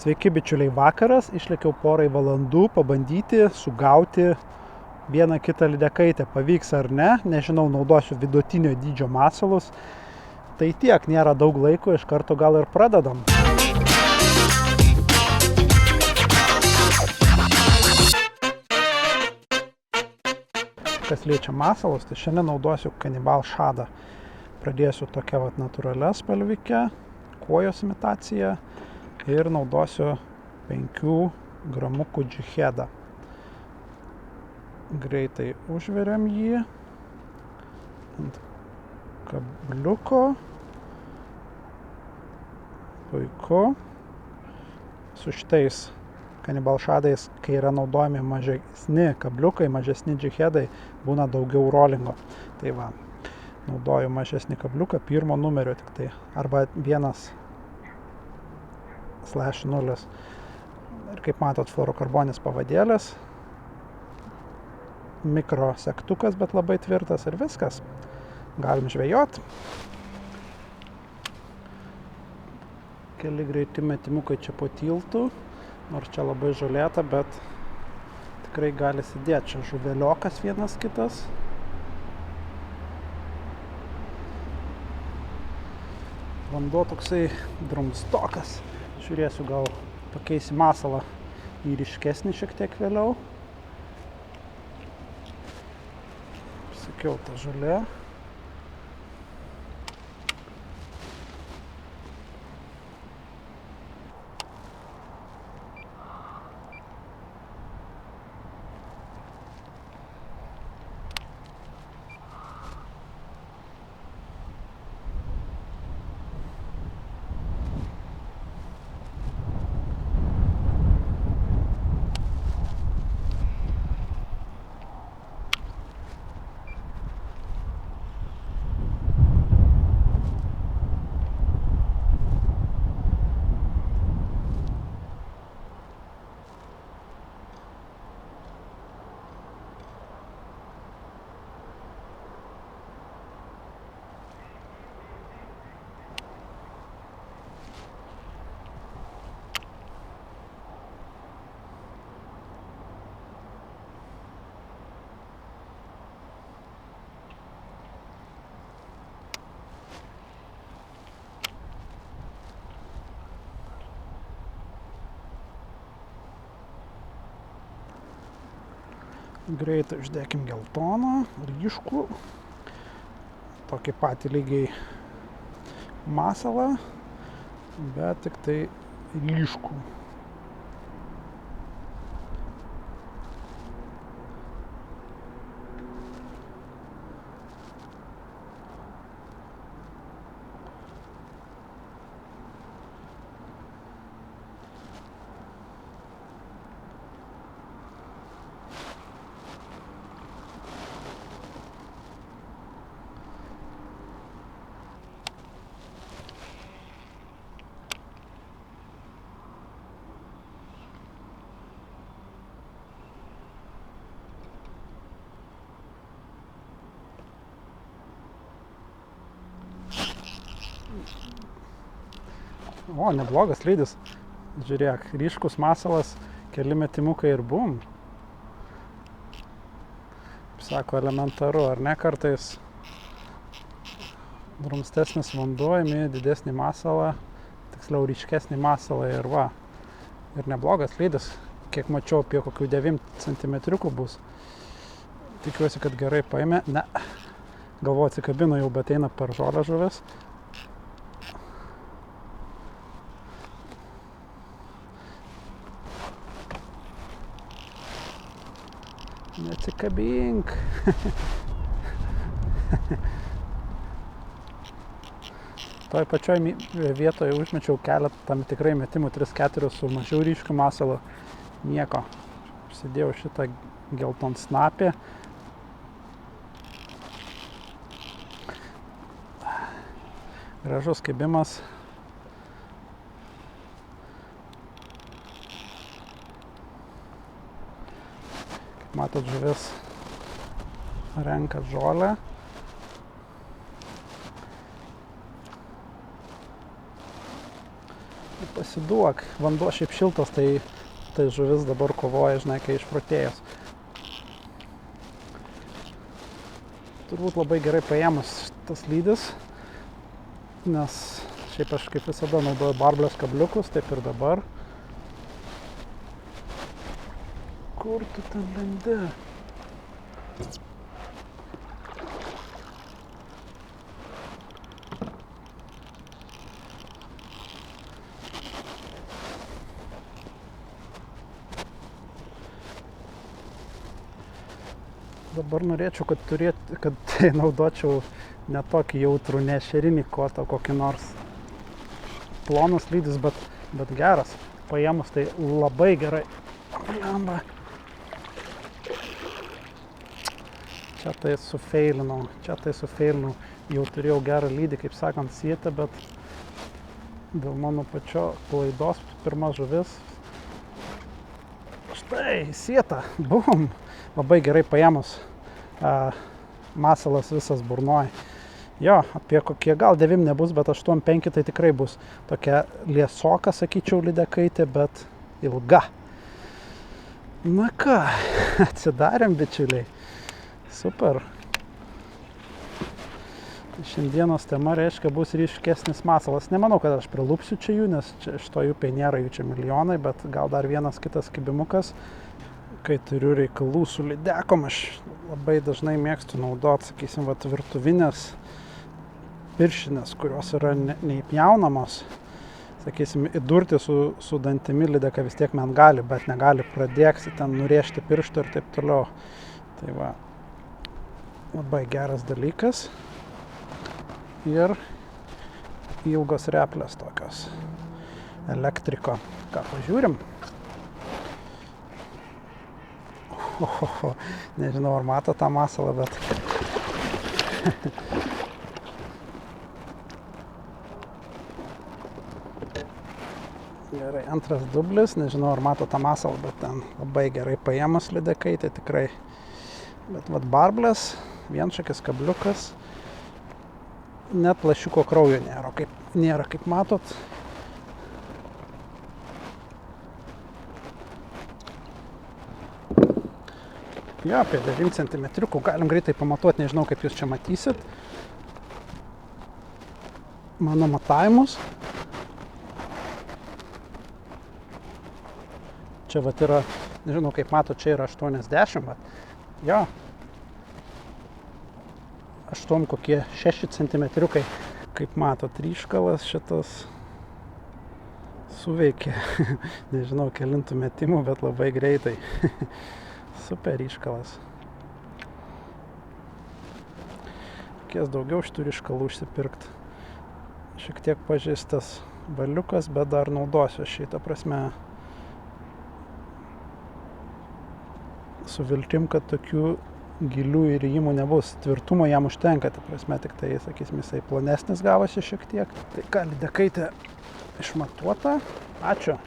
Sveiki bičiuliai, vakaras, išlėkiau porai valandų pabandyti sugauti vieną kitą lydekaitę. Pavyks ar ne, nežinau, naudosiu vidutinio dydžio masalus. Tai tiek, nėra daug laiko, iš karto gal ir pradedam. Kas liečia masalus, tai šiandien naudosiu Cannibal Shadą. Pradėsiu tokia natūralia spalvike, kojos imitacija. Ir naudosiu 5 gramukų džihedą. Greitai užveriam jį ant kabliuko. Puiku. Su šitais Cannibal Shadais, kai yra naudojami mažesni kabliukai, mažesni džihedai, būna daugiau rolingo. Tai va, naudoju mažesnį kabliuką, pirmo numerio tik tai, arba 1/0. Ir kaip matot, fluorokarbonis pavadėlis, mikro segtukas, bet labai tvirtas ir viskas. Galim žvejot. Keli greiti metimukai čia po tiltu, nors čia labai žolėta, bet tikrai gali sėdėti. Čia žuveliokas vienas kitas. Vanduo toksai drumstokas. Žiūrėsiu, gal pakeisi masalą į ryškesnį šiek tiek vėliau. Sakiau, ta žolė. Greitai uždėkim geltoną, ryškų, tokį patį lygiai masalą, bet tik tai ryškų. O, neblogas lydis. Žiūrėk, ryškus masalas, keli metimukai ir bum. Sako, elementaru, ar ne, kartais drumstesnis vanduo, imi didesnį masalą, tiksliau ryškesnį masalą ir va. Ir neblogas lydis, kiek mačiau, apie kokių 9 cm bus. Tikiuosi, kad gerai paėmė. Ne, galvoju, atsikabino jau, bet eina per žolę žuvis. Neatsikabink. Toj pačioj vietoje užmečiau keletą tam tikrai metimų, 3-4 su mažiau ryškiu masalu. Nieko. Užsidėjau šitą geltonsnapį. Gražus kibimas. Matot, žuvis renka žolę. pasiduok. Vanduo šiaip šiltas, tai žuvis dabar kovoja, žinai, kai išprotėjęs. Turbūt labai gerai paėmus tas lydis, nes šiaip aš kaip visada naudoju barblės kabliukus, taip ir dabar. Kur tu ten lendi? Dabar norėčiau, kad naudočiau ne tokį jautrų nešerinį kotą, kokį nors plonas lydis, bet geras. Paėmus tai labai gerai. Blemba. Čia tai sufeilinau. Jau turėjau gerą lydį, kaip sakant, sietę, bet dėl mano pačio klaidos pirma žuvis. Štai, sieta. Bum. Labai gerai paėmus. Masalas visas burnoj. Jo, apie kokie gal 9 nebus, bet 8-5 tai tikrai bus. Tokia liesoka, sakyčiau, lydekaitė, bet ilga. Na ką, atsidarėm, bičiuliai. Super. Šiandienos tema reiškia bus ryškesnis masalas. Nemanau, kad aš prilupsiu čia jų, nes šitoj upėj nėra jų čia milijonai, bet gal dar vienas kitas kibimukas. Kai turiu reikalų su lydekom, aš labai dažnai mėgstu naudoti, sakysim, virtuvinės pirštinės, kurios yra neįpjaunamos. Sakysim, įdurti su dantimi lydeką vis tiek man gali, bet negali pradėksi ten nurėžti pirštų ir taip toliau. Tai va, labai geras dalykas. Ir ilgos replės tokios. Elektriko. Ką, pažiūrim? Nežinau, ar mato tą masalą, bet... Gerai, antras dublis, nežinau, ar mato tą masalą, bet ten labai gerai paėmus lydekai, tai tikrai. Bet vat barblės, vienšakis kabliukas, net lašiuko kraujo nėra, kaip matot. Jo, apie 9 cm, galim greitai pamatuoti, nežinau, kaip jūs čia matysit. Mano matavimus. Čia vat yra, nežinau, kaip matot, čia yra 80, bet jo. 8 kokie 6 cm, kaip matot, ryškalas šitas suveikė. Nežinau, kelintų metimų, bet labai greitai. Super ryškalas. Reikės daugiau šitų ryškalų užsipirkti. Šiek tiek pažeistas baliukas, bet dar naudosiu šitą prasme. Su viltim, kad tokių gilių įrijimų nebus. Tvirtumo jam užtenka, ta prasme, tik tai, sakysim, jisai plonesnis gavosi šiek tiek. Tai ką, lydekaitė išmatuota. Ačiū.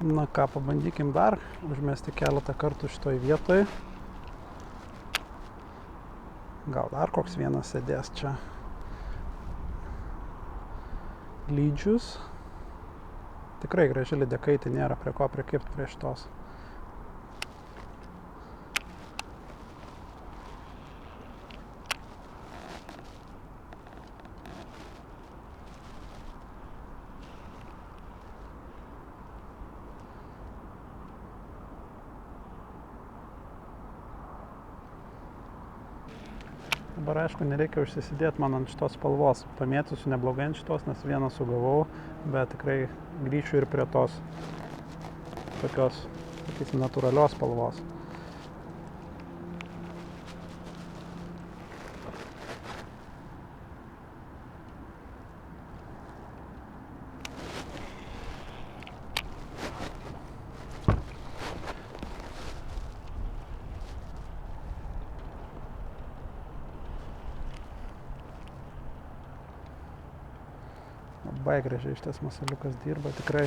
Na ką, pabandykim dar užmesti keletą kartų šitoj vietoj. Gal dar koks vienas sėdės čia. Lydžius. Tikrai graži lydekaitė, nėra prie ko prikibti prie šitos. Dabar, aišku, nereikia užsisidėti man ant šitos spalvos. Pamėtysiu neblogai ant šitos, nes vieną sugavau, bet tikrai grįšiu ir prie tos tokios, sakysim, natūralios spalvos. Labai gražiai šitas masaliukas dirba, tikrai.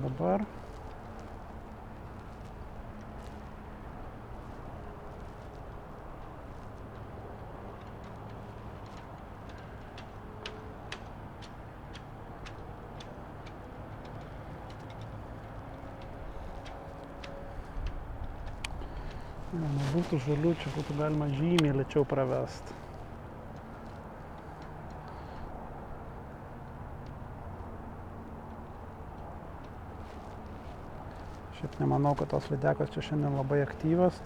dabar. Nebūtų žalių, čia būtų galima žymiai lėčiau pravest. Šiaip nemanau, kad tos lydekos čia šiandien labai aktyvios.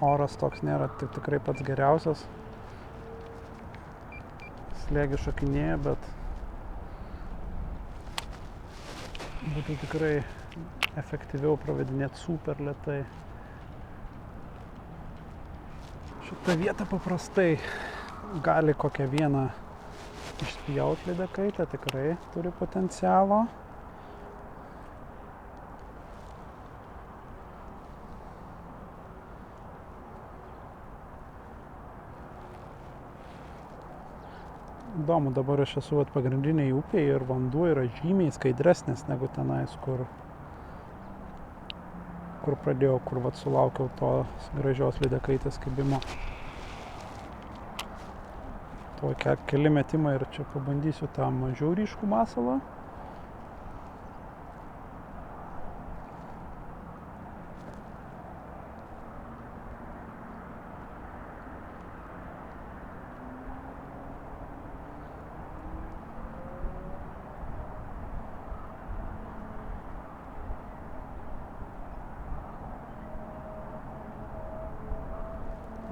Oras toks nėra tikrai pats geriausias. Slėgis šokinėja, bet būtų tikrai efektyviau pravedinėti super lėtai. Šitą vietą paprastai gali kokią vieną išspjauti lydekaitę, tikrai turi potencialo. Įdomu, dabar aš esu pagrindiniai upėje ir vanduo yra žymiai skaidresnis negu tenais, kur pradėjau, kur sulaukiau tos gražios lydekaitės kibimo. Tuo keli metimai ir čia pabandysiu tą mažiau ryškų masalą.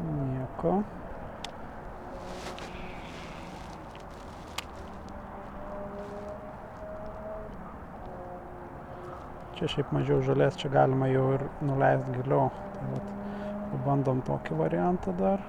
Nieko. Čia šiaip mažiau žolės, čia galima jau ir nuleisti giliau. Tai vat, pabandom tokį variantą dar.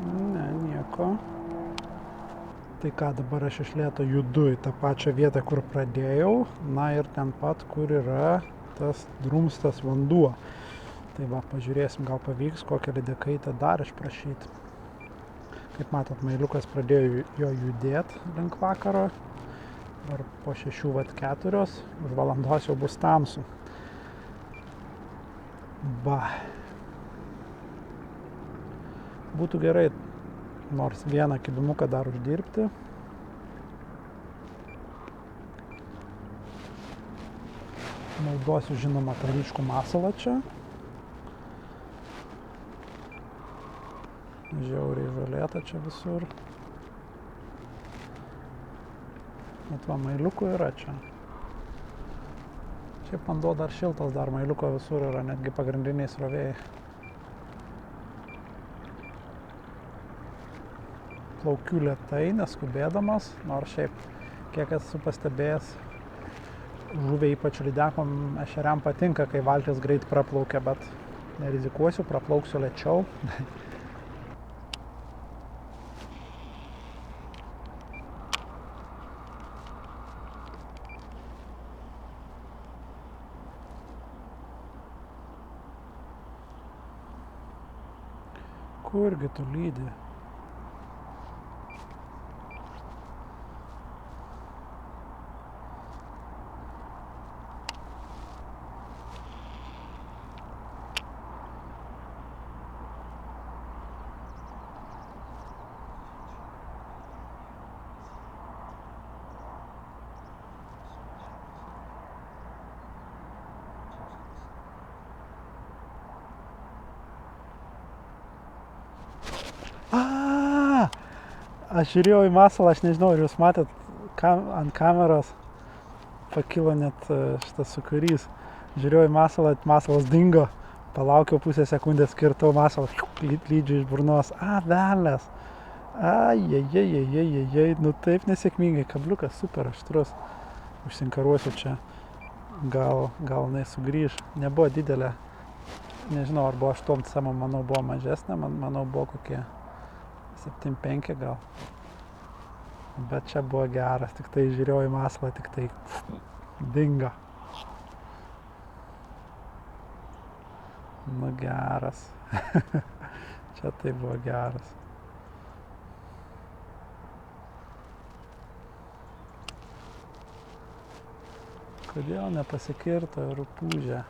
Ne, nieko. Tai ką, dabar aš iš lėto judu į tą pačią vietą, kur pradėjau, na ir ten pat, kur yra tas drumstas vanduo. Tai va, pažiūrėsim, gal pavyks kokią lydekaitę dar išprašyti. Kaip matot, mailiukas pradėjo jo judėti link vakaro. Ar po 6:04, už valandos jau bus tamsu. Ba. Būtų gerai nors vieną kibimuką dar uždirbti. Naudosiu, žinoma, tą ryškų masalą čia. Žiauriai žolėta čia visur. Bet va, mailiukų yra čia. Šiaip vanduo dar šiltas, dar mailiuko visur yra, netgi pagrindiniai srovėjai. Plaukiu lėtai, neskubėdamas, nors šiaip, kiek esu pastebėjęs, žuviai ypač lydekom ešeriam patinka, kai valtis greit praplaukia, bet nerizikuosiu, praplauksiu lėčiau. Kurgi tu lydi? Aš žiūrėjau į masalą, aš nežinau, ar jūs matėt, ant kameros pakilo net šitas sūkurys. Žiūrėjau į masalą, masalas dingo, palaukiau pusę sekundės, skirtau masalą, lydžiu iš burnos. Velnias. Ai, nu taip nesėkmingai, kabliukas super aštrus. Užsinkaruosiu čia, gal jinai sugrįž. Nebuvo didelė, nežinau, ar buvo 8 cm, manau buvo mažesnė, manau buvo kokie 7,5 gal. Bet čia buvo geras, tik tai žiūrėjau į masalą, tik tai dingo. Nu geras. Čia tai buvo geras. Kodėl nepasikirto rupūžė?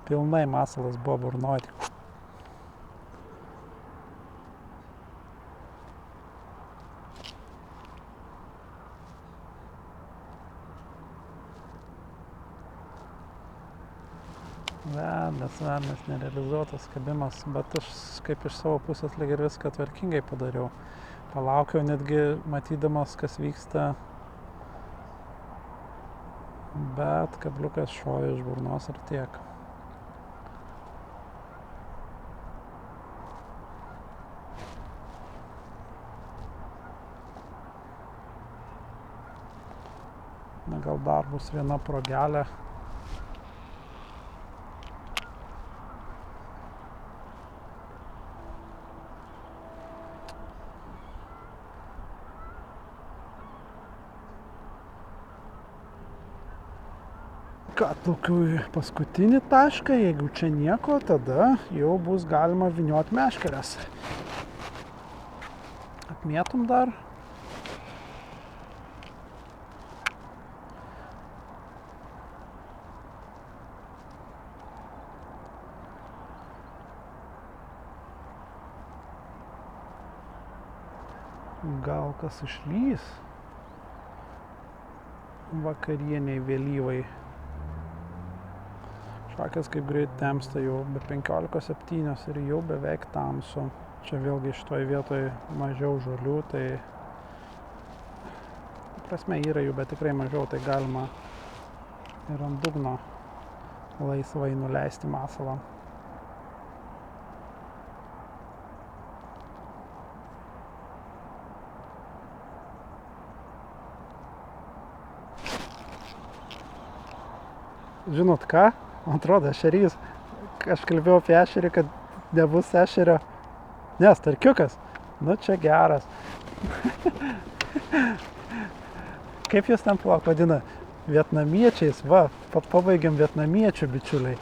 Pilnai masalas buvo burnoj. Velnias, nerealizuotas kabimas, bet aš kaip iš savo pusės lyg ir viską tvarkingai padariau. Palaukiau netgi matydamas, kas vyksta, bet kabliukas šojo iš burnos ir tiek. Na, gal dar bus viena progelė. Ką, tokiu paskutinį tašką, jeigu čia nieko, tada jau bus galima vyniot meškeres. Apmėtum dar. Gal kas išlys vakarieniai vėlyvai. Šakės kaip greit temsta, jau be 15:07 ir jau beveik tamsu. Čia vėlgi šitoj vietoj mažiau žolių, tai prasme yra jų, bet tikrai mažiau, tai galima ir ant dugno laisvai nuleisti masalą. Žinot ką? Man atrodo, ešerys. Aš kalbėjau apie ešerį, kad nebus ešerio. Ne, starkiukas. Nu, čia geras. Kaip jūs ten vadina? Vietnamiečiais. Va, pabaigiam vietnamiečių, bičiuliai.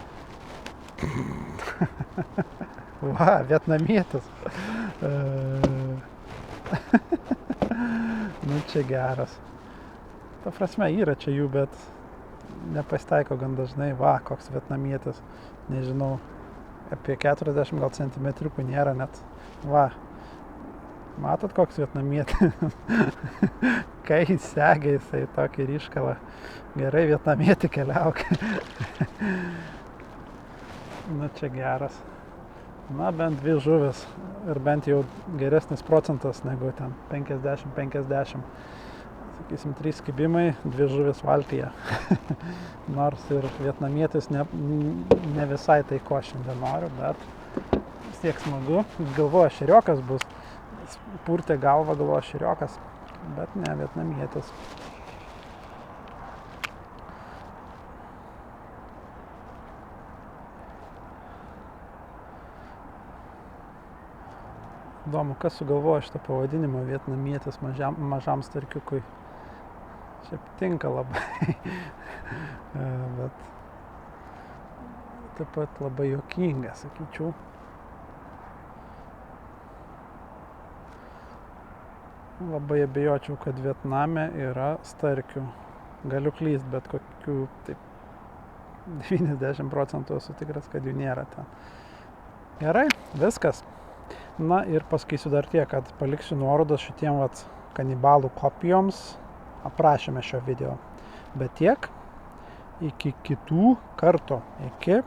Va, vietnamietis. Nu, čia geras. Ta prasme, yra čia jų, bet nepasitaiko gan dažnai. Va, koks vietnamietis. Nežinau, apie 40 gal centimetriukų nėra net. Va, matot koks vietnamietis? Kai segė jisai tokį ryškalą. Gerai, vietnamietį keliauk. Nu, čia geras. Na, bent 2 žuvis. Ir bent jau geresnis procentas negu ten 50-50. Sakysim, 3 kibimai, 2 žuvis valtyje. Nors ir vietnamietis ne visai tai, ko šiandien noriu, bet vis tiek smagu. Galvoju, šeriokas bus. Purtė galvą, galvoju, šeriokas, bet ne vietnamietis. Įdomu, kas sugalvojo šitą pavadinimą vietnamietis mažam starkiukui. Šiaip tinka labai, bet taip pat labai juokinga, sakyčiau. Labai abejočiau, kad Vietname yra starkių. Galiu klyst, bet kokių taip 90% esu tikras, kad jų nėra ten. Gerai, viskas. Na ir pasakysiu dar tiek, kad paliksiu nuorodas šitiem kanibalų kopijoms aprašyme šio video. Bet tiek, iki kitų kartų. Iki.